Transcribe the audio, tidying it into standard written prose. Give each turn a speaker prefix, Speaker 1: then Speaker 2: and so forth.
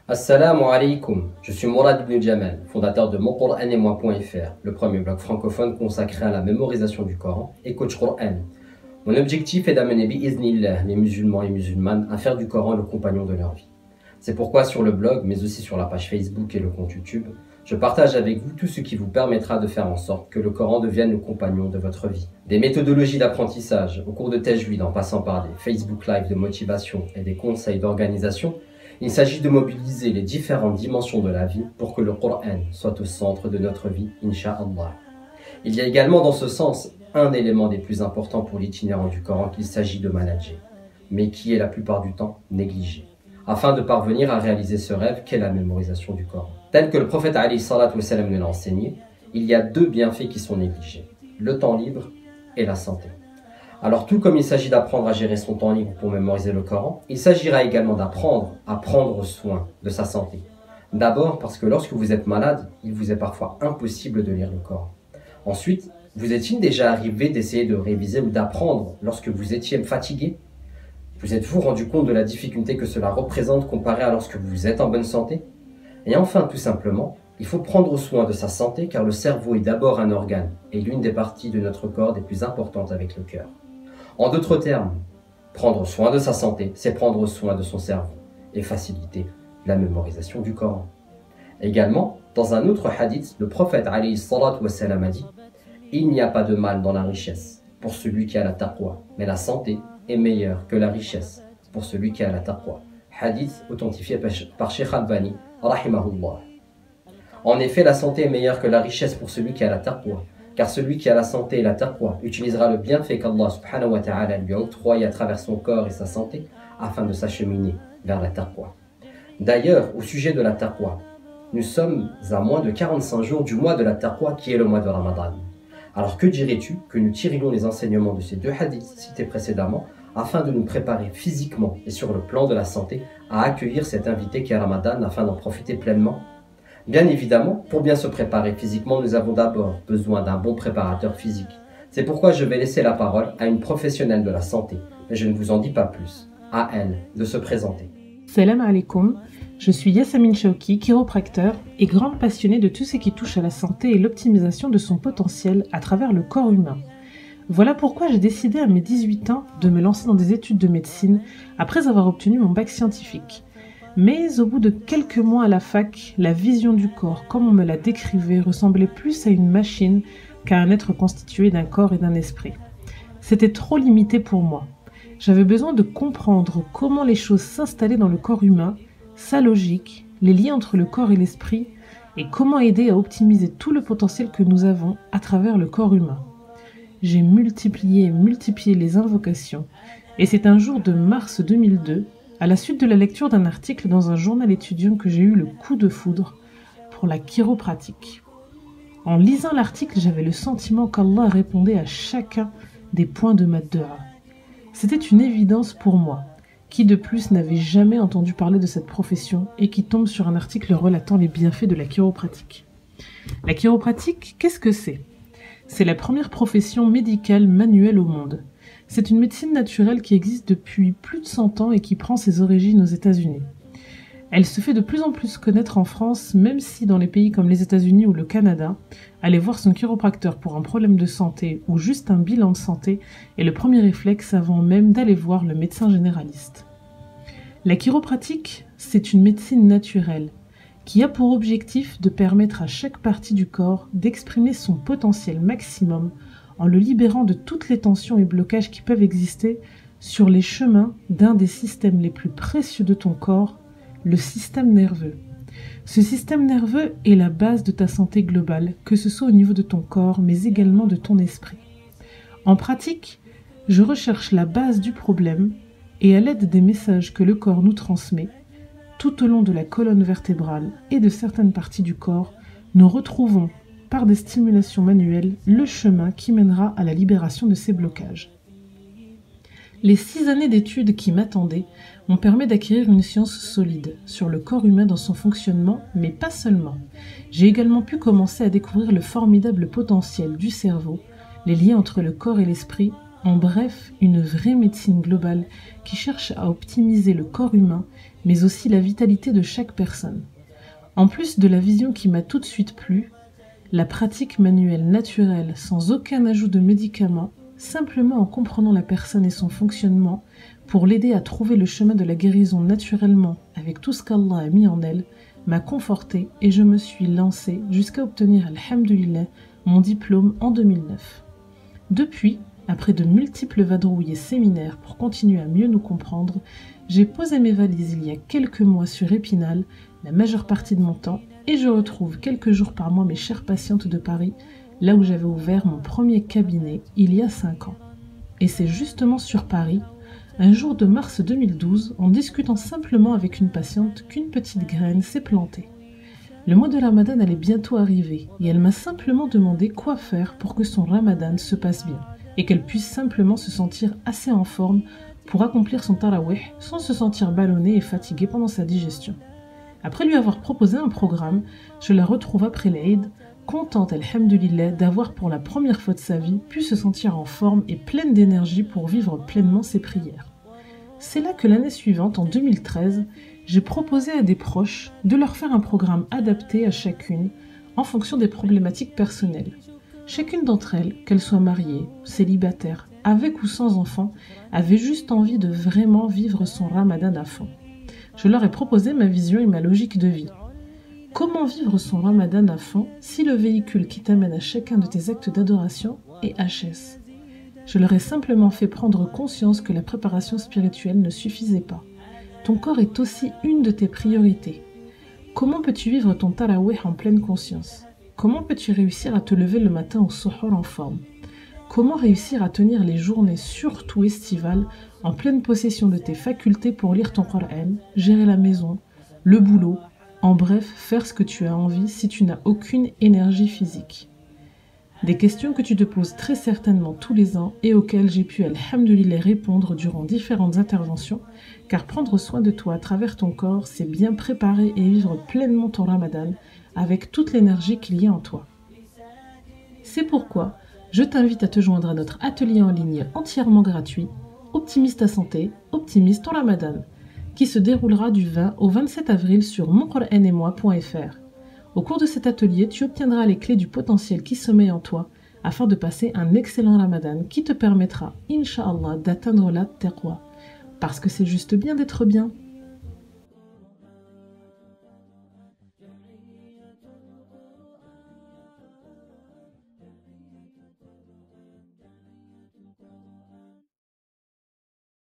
Speaker 1: Assalamu alaikum, je suis Mourad Ibn Jamal, fondateur de moncouranemoi.fr, le premier blog francophone consacré à la mémorisation du Coran et coach Coran. Mon objectif est d'amener bi'iznillah les musulmans et musulmanes à faire du Coran le compagnon de leur vie. C'est pourquoi sur le blog, mais aussi sur la page Facebook et le compte YouTube, je partage avec vous tout ce qui vous permettra de faire en sorte que le Coran devienne le compagnon de votre vie. Des méthodologies d'apprentissage au cours de Tajwid en passant par des Facebook Live de motivation et des conseils d'organisation, il s'agit de mobiliser les différentes dimensions de la vie pour que le Coran soit au centre de notre vie, Inch'Allah. Il y a également dans ce sens un élément des plus importants pour l'itinérant du Coran qu'il s'agit de manager, mais qui est la plupart du temps négligé, afin de parvenir à réaliser ce rêve qu'est la mémorisation du Coran. Tel que le prophète alayhi salatu wassalam nous l'a enseigné, il y a deux bienfaits qui sont négligés, le temps libre et la santé. Alors tout comme il s'agit d'apprendre à gérer son temps libre pour mémoriser le Coran, il s'agira également d'apprendre à prendre soin de sa santé. D'abord parce que lorsque vous êtes malade, il vous est parfois impossible de lire le Coran. Ensuite, vous est-il déjà arrivé d'essayer de réviser ou d'apprendre lorsque vous étiez fatigué? Vous êtes-vous rendu compte de la difficulté que cela représente comparé à lorsque vous êtes en bonne santé? Et enfin, tout simplement, il faut prendre soin de sa santé car le cerveau est d'abord un organe et l'une des parties de notre corps des plus importantes avec le cœur. En d'autres termes, prendre soin de sa santé, c'est prendre soin de son cerveau et faciliter la mémorisation du Coran. Également, dans un autre hadith, le prophète alayhi salatu wassalam a dit « Il n'y a pas de mal dans la richesse pour celui qui a la taqwa, mais la santé est meilleure que la richesse pour celui qui a la taqwa. » Hadith authentifié par Sheikh Albani, rahimahullah. En effet, la santé est meilleure que la richesse pour celui qui a la taqwa, car celui qui a la santé et la taqwa utilisera le bienfait qu'Allah subhanahu wa ta'ala lui a octroyé à travers son corps et sa santé afin de s'acheminer vers la taqwa. D'ailleurs, au sujet de la taqwa, nous sommes à moins de 45 jours du mois de la taqwa qui est le mois de Ramadan. Alors que dirais-tu que nous tirions les enseignements de ces deux hadiths cités précédemment afin de nous préparer physiquement et sur le plan de la santé à accueillir cet invité qui est Ramadan afin d'en profiter pleinement? Bien évidemment, pour bien se préparer physiquement, nous avons d'abord besoin d'un bon préparateur physique. C'est pourquoi je vais laisser la parole à une professionnelle de la santé, mais je ne vous en dis pas plus. À elle de se présenter.
Speaker 2: Salam alaikum, je suis Yassamine Chauki, chiropracteur et grande passionnée de tout ce qui touche à la santé et l'optimisation de son potentiel à travers le corps humain. Voilà pourquoi j'ai décidé à mes 18 ans de me lancer dans des études de médecine après avoir obtenu mon bac scientifique. Mais au bout de quelques mois à la fac, la vision du corps, comme on me la décrivait, ressemblait plus à une machine qu'à un être constitué d'un corps et d'un esprit. C'était trop limité pour moi. J'avais besoin de comprendre comment les choses s'installaient dans le corps humain, sa logique, les liens entre le corps et l'esprit, et comment aider à optimiser tout le potentiel que nous avons à travers le corps humain. J'ai multiplié et multiplié les invocations, et c'est un jour de mars 2002, à la suite de la lecture d'un article dans un journal étudiant, que j'ai eu le coup de foudre pour la chiropratique. En lisant l'article, j'avais le sentiment qu'Allah répondait à chacun des points de ma dua. C'était une évidence pour moi, qui de plus n'avait jamais entendu parler de cette profession et qui tombe sur un article relatant les bienfaits de la chiropratique. La chiropratique, qu'est-ce que c'est ? C'est la première profession médicale manuelle au monde. C'est une médecine naturelle qui existe depuis plus de 100 ans et qui prend ses origines aux États-Unis. Elle se fait de plus en plus connaître en France, même si dans les pays comme les États-Unis ou le Canada, aller voir son chiropracteur pour un problème de santé ou juste un bilan de santé est le premier réflexe avant même d'aller voir le médecin généraliste. La chiropratique, c'est une médecine naturelle qui a pour objectif de permettre à chaque partie du corps d'exprimer son potentiel maximum en le libérant de toutes les tensions et blocages qui peuvent exister sur les chemins d'un des systèmes les plus précieux de ton corps, le système nerveux. Ce système nerveux est la base de ta santé globale, que ce soit au niveau de ton corps, mais également de ton esprit. En pratique, je recherche la base du problème et à l'aide des messages que le corps nous transmet, tout au long de la colonne vertébrale et de certaines parties du corps, nous retrouvons, par des stimulations manuelles, le chemin qui mènera à la libération de ces blocages. Les 6 années d'études qui m'attendaient m'ont permis d'acquérir une science solide sur le corps humain dans son fonctionnement, mais pas seulement. J'ai également pu commencer à découvrir le formidable potentiel du cerveau, les liens entre le corps et l'esprit, en bref, une vraie médecine globale qui cherche à optimiser le corps humain, mais aussi la vitalité de chaque personne. En plus de la vision qui m'a tout de suite plu, la pratique manuelle naturelle sans aucun ajout de médicaments, simplement en comprenant la personne et son fonctionnement, pour l'aider à trouver le chemin de la guérison naturellement avec tout ce qu'Allah a mis en elle, m'a confortée et je me suis lancée jusqu'à obtenir, alhamdoulilah, mon diplôme en 2009. Depuis, après de multiples vadrouilles et séminaires pour continuer à mieux nous comprendre, j'ai posé mes valises il y a quelques mois sur Épinal, la majeure partie de mon temps, et je retrouve quelques jours par mois mes chères patientes de Paris, là où j'avais ouvert mon premier cabinet il y a 5 ans. Et c'est justement sur Paris, un jour de mars 2012, en discutant simplement avec une patiente, qu'une petite graine s'est plantée. Le mois de Ramadan allait bientôt arriver, et elle m'a simplement demandé quoi faire pour que son Ramadan se passe bien, et qu'elle puisse simplement se sentir assez en forme pour accomplir son tarawih sans se sentir ballonnée et fatiguée pendant sa digestion. Après lui avoir proposé un programme, je la retrouve après l'Aïd, contente, alhamdoulilah, d'avoir pour la première fois de sa vie pu se sentir en forme et pleine d'énergie pour vivre pleinement ses prières. C'est là que l'année suivante, en 2013, j'ai proposé à des proches de leur faire un programme adapté à chacune en fonction des problématiques personnelles. Chacune d'entre elles, qu'elle soit mariée, célibataire, avec ou sans enfant, avait juste envie de vraiment vivre son Ramadan à fond. Je leur ai proposé ma vision et ma logique de vie. Comment vivre son Ramadan à fond si le véhicule qui t'amène à chacun de tes actes d'adoration est HS? Je leur ai simplement fait prendre conscience que la préparation spirituelle ne suffisait pas. Ton corps est aussi une de tes priorités. Comment peux-tu vivre ton tarawih en pleine conscience? Comment peux-tu réussir à te lever le matin au suhoor en forme? Comment réussir à tenir les journées, surtout estivales, en pleine possession de tes facultés pour lire ton Coran, gérer la maison, le boulot, en bref, faire ce que tu as envie si tu n'as aucune énergie physique? Des questions que tu te poses très certainement tous les ans et auxquelles j'ai pu, alhamdoulilah, répondre durant différentes interventions, car prendre soin de toi à travers ton corps, c'est bien préparer et vivre pleinement ton Ramadan avec toute l'énergie qu'il y a en toi. C'est pourquoi je t'invite à te joindre à notre atelier en ligne entièrement gratuit, Optimise ta santé, optimise ton Ramadan, qui se déroulera du 20 au 27 avril sur moncoranemoi.fr. Au cours de cet atelier, tu obtiendras les clés du potentiel qui sommeille en toi afin de passer un excellent Ramadan qui te permettra, Inch'Allah, d'atteindre la taqwa. Parce que c'est juste bien d'être bien.